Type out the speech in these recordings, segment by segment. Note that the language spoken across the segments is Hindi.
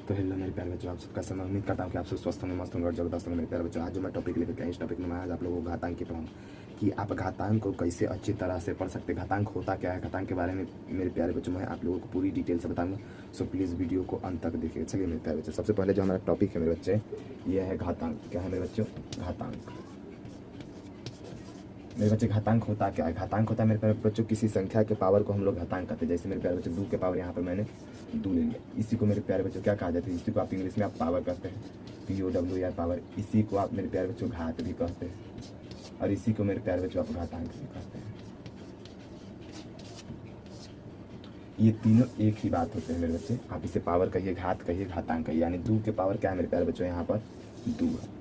तो हेलो मेरे प्यारे बच्चों, आप सबका समय उम्मीद करता हूँ कि आप सब स्वस्थ होंगे, मस्त होंगे और जबरदस्त होंगे। मेरे प्यारे बच्चों, आज जो मैं टॉपिक लेकर के आया, इस टॉपिक में मैं आज आप लोगों को घातांक की पढ़ाऊँ कि आप घातांक को कैसे अच्छी तरह से पढ़ सकते हैं। घातांक होता क्या है, घातांक के बारे में मेरे प्यारे बच्चों मैं आप लोगों को पूरी डिटेल से बताऊँगा। सो प्लीज़ वीडियो को अंत तक देखिए। चलिए मेरे प्यारे बच्चों, सबसे पहले जो हमारा टॉपिक है मेरे बच्चे, ये है घातांक। क्या है मेरे बच्चों? घातांक। मेरे बच्चे घातांक होता क्या है? घातांक होता है मेरे प्यारे बच्चों किसी संख्या के पावर को हम लोग घातांक कहते हैं। जैसे मेरे प्यारे बच्चों 2 के पावर यहाँ पर मैंने 2 ले लिया, इसी को मेरे प्यारे बच्चों क्या कहा जाता है? इसी को आप इंग्लिश में आप पावर कहते हैं, POW या पावर। इसी को आप मेरे प्यारे बच्चों घात भी कहते हैं और इसी को मेरे प्यारे बच्चों आप घातांक भी कहते हैं। ये तीनों एक ही बात होते हैं मेरे बच्चे। आप इसे पावर कहिए, घात कहिए, घातांक कहिए। यानी 2 के पावर क्या है मेरे प्यारे बच्चों? यहाँ पर 2 है।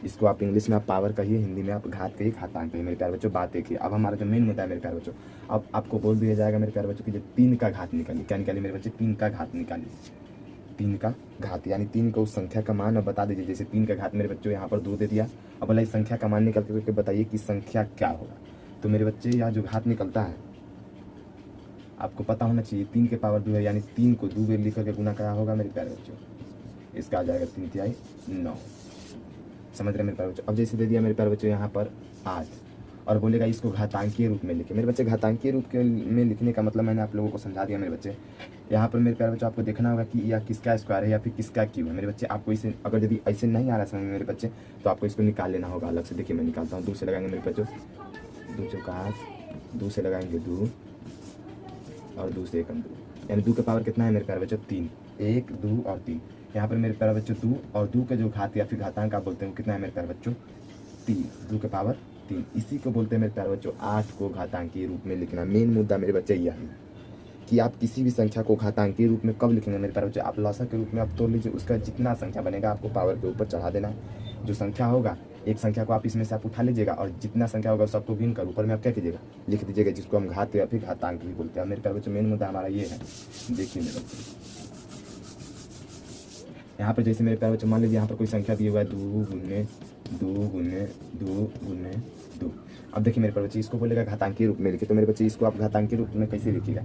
इसको आप इंग्लिश में आप पावर कहिए, हिंदी में आप घात कहिए, घातांक कहिए। मेरे प्यारे बच्चों बात एक ही। अब हमारा जो मेन मुद्दा है मेरे प्यारे बच्चों, अब आपको बोल दिया जाएगा मेरे प्यारे बच्चों कि जो 3 का घात निकालिए। क्या निकालिए मेरे बच्चे? 3 का घात निकालिए। 3 का घात यानी 3 को उस संख्या का मान अब बता दीजिए। जैसे 3 का घात मेरे बच्चों यहाँ पर 2 दे दिया। अब बोला इस संख्या का मान निकल के बताइए कि संख्या क्या होगा। तो मेरे बच्चे यहाँ जो घात निकलता है आपको पता होना चाहिए। 3 के पावर 2 है, यानी 3 को 2 में लिख करके गुना क्या होगा मेरे प्यारे बच्चों? इसका आ जाएगा 3 तिहाई 9। समझ रहे मेरे प्यारे बच्चों? अब जैसे दे दिया मेरे प्यारे बच्चों यहाँ पर 8 और बोलेगा इसको घातांकीय रूप में लिखे। मेरे बच्चे घातांकीय रूप के में लिखने का मतलब मैंने आप लोगों को समझा दिया। मेरे बच्चे यहाँ पर मेरे प्यारे बच्चों आपको देखना होगा कि यह किसका स्क्वायर है या फिर किसका क्यूब है। मेरे बच्चे आपको इसे अगर यदि ऐसे नहीं आ रहा समझ में मेरे बच्चे, तो आपको इसको निकाल लेना होगा अलग से। देखिए मैं निकालता हूँ। 2 से लगाएंगे मेरे बच्चों, 2 चौका 8, 2 से लगाएंगे 2 और 2 से 1 2, यानी 2 का पावर कितना है मेरे प्यारे बच्चों? 3। 1 2 और 3। यहाँ पर मेरे प्यारे बच्चों 2 और 2 का जो घात या फिर घातांक आप बोलते हैं कितना है मेरे प्यारे बच्चों? 3। 2 के पावर 3। इसी को बोलते हैं मेरे प्यारे बच्चों 8 को घातांकीय रूप में लिखना। मेन मुद्दा मेरे बच्चे यह है कि आप किसी भी संख्या को घातांकीय रूप में कब लिखेंगे मेरे प्यारे बच्चों? आप लॉसक के रूप में आप तोड़ लीजिए, उसका जितना संख्या बनेगा आपको पावर के ऊपर चढ़ा देना है। जो संख्या होगा एक संख्या को आप इसमें से आप उठा लीजिएगा और जितना संख्या होगा सबको गिन कर ऊपर में आप क्या कीजिएगा? लिख दीजिएगा, जिसको हम घात या फिर घातांक भी बोलते हैं। मेरे प्यारे बच्चों मेन मुद्दा हमारा ये है। देखिए मेरे बच्चों यहाँ पर जैसे मेरे प्यारे बच्चों मान लीजिए यहाँ पर कोई संख्या दी हुआ है 2 गुने 2 गुने 2 गुने 2। अब देखिए मेरे प्यारे बच्चे इसको बोलेगा घातांकीय रूप में लिखे। तो मेरे बच्चे इसको आप घातांकीय रूप में कैसे लिखिएगा?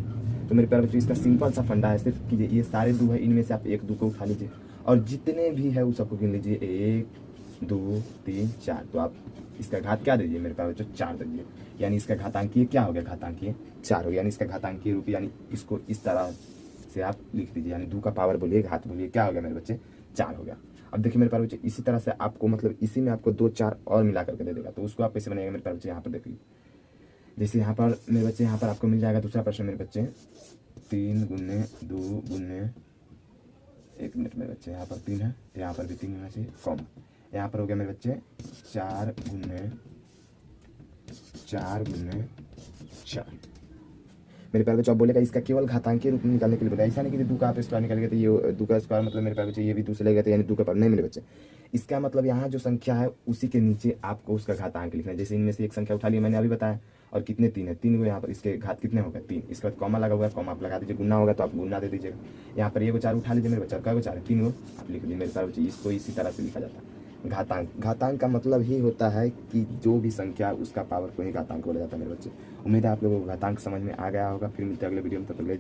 तो मेरे प्यारे बच्चों इसका सिंपल सा फंडा है, सिर्फ कीजिए ये सारे 2 है, इनमें से आप 1 2 को उठा लीजिए और जितने भी है उस सबको गिन लीजिए। 1 2 3 4। तो आप इसका घात क्या दीजिए मेरे प्यारे बच्चों? 4 दीजिए। यानी इसका घातांकीय क्या हो गया? घातांकीय 4 हो गया। यानी इसका घातांकीय रूप यानी इसको इस तरह से आप लिख दीजिए। यानी 2 का पावर बोलिए, घात बोलिए, क्या हो गया मेरे बच्चे? 4 हो गया। अब देखिए मेरे प्यारे बच्चे इसी तरह से आपको मतलब इसी में आपको 2 4 और मिला करके दे देगा। तो उसको आप कैसे बनाएंगे मेरे प्यारे बच्चे? यहाँ पर देखिए जैसे यहाँ पर मेरे बच्चे यहाँ पर आपको मिल जाएगा दूसरा प्रश्न मेरे बच्चे 3 गुने 2 गुने 1 मिनट मेरे बच्चे, यहाँ पर 3 है, यहाँ पर भी 3 होना चाहिए कॉमा। यहाँ पर हो गया मेरे बच्चे 4 गुने 4 गुने 4। मेरे प्यारे बच्चों आप बोलेगा इसका केवल घातांकीय रूप में निकालने के लिए बोला। ऐसा नहीं कि 2 का आप स्क्वायर निकाल गए तो ये 2 का स्क्वायर मतलब मेरे प्यारे बच्चे ये भी 2 से ले गए थे, यानी 2 का पावर नहीं मेरे बच्चे। इसका मतलब यहाँ जो संख्या है उसी के नीचे आपको उसका घातांक लिखना है। जैसे इनमें से एक संख्या उठा लिया मैंने अभी बताया और कितने 3 है, 3 को यहाँ पर इसके घात कितने हो गए? 3। इसके बाद कॉमा लगा हुआ है, कॉमा आप लगा दीजिए। गुना होगा तो आप गुना दे दीजिएगा। यहाँ पर ये 4 उठा लीजिए मेरे बच्चा, क्या 4 है? 3 को आप लिख लीजिए मेरे प्यारे बच्चे। इसको इसी तरह से लिखा जाता है घातांक। घातांक का मतलब ही होता है कि जो भी संख्या उसका पावर को ही घातांक बोला जाता है मेरे बच्चे। उम्मीद है आप लोगों को घातांक समझ में आ गया होगा। फिर मिलते हैं अगले वीडियो में, तब तक के लिए